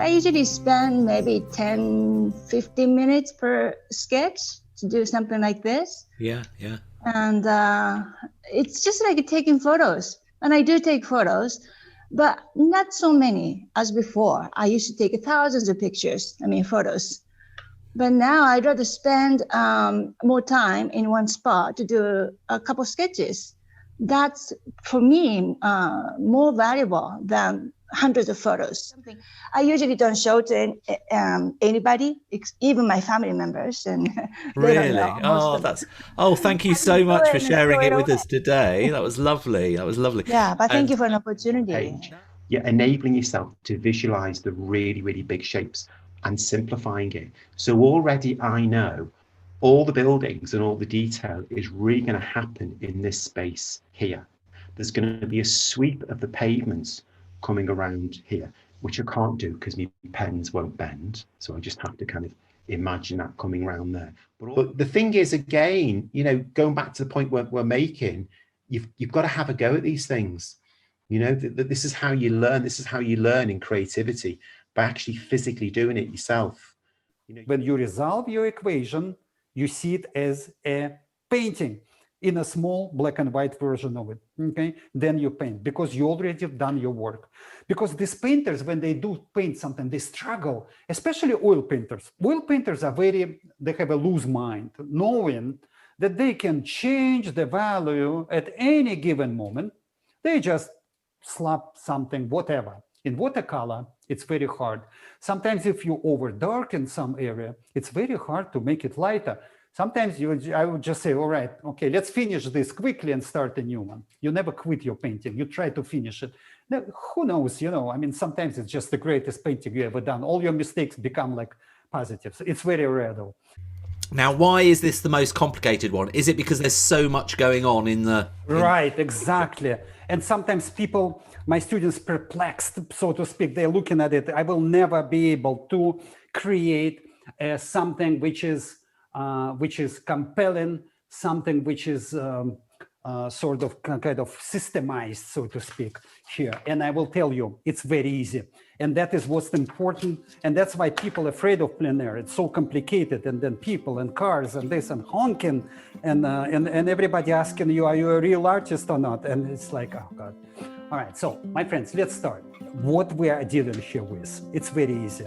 I usually spend maybe 10, 15 minutes per sketch to do something like this. Yeah, yeah. And it's just like taking photos. And I do take photos, but not so many as before. I used to take thousands of photos. But now I'd rather spend more time in one spot to do a couple sketches. That's, for me, more valuable than hundreds of photos. I usually don't show to anybody, even my family members, and they don't Really? know. Thank you so much for sharing it with us today. That was lovely. That was lovely. Yeah, but thank you for an opportunity. Page. You're enabling yourself to visualize the really, really big shapes and simplifying it. So already I know all the buildings and all the detail is really going to happen in this space here. There's going to be a sweep of the pavements coming around here, which I can't do because my pens won't bend. So I just have to kind of imagine that coming around there. But the thing is, again, you know, going back to the point we're making, you've got to have a go at these things. You know, this is how you learn. This is how you learn in creativity, by actually physically doing it yourself. You know, when you resolve your equation, you see it as a painting in a small black and white version of it, okay? Then you paint, because you already have done your work. Because these painters, when they do paint something, they struggle, especially oil painters. Oil painters are they have a loose mind, knowing that they can change the value at any given moment. They just slap something, whatever. In watercolor, it's very hard. Sometimes if you over darken some area, it's very hard to make it lighter. Sometimes I would just say, all right, okay, let's finish this quickly and start a new one. You never quit your painting. You try to finish it. Now, who knows, you know, I mean, sometimes it's just the greatest painting you ever done. All your mistakes become like positives. It's very rare though. Now, why is this the most complicated one? Is it because there's so much going on in the... Right, exactly. And sometimes people, my students, perplexed, so to speak, they're looking at it. I will never be able to create something which is compelling, something which is sort of kind of systemized, so to speak, here. And I will tell you, it's very easy. And that is what's important. And that's why people are afraid of plein air. It's so complicated. And then people and cars and this and honking and everybody asking you, are you a real artist or not? And it's like, oh God. All right, so my friends, let's start. What we are dealing here with, it's very easy.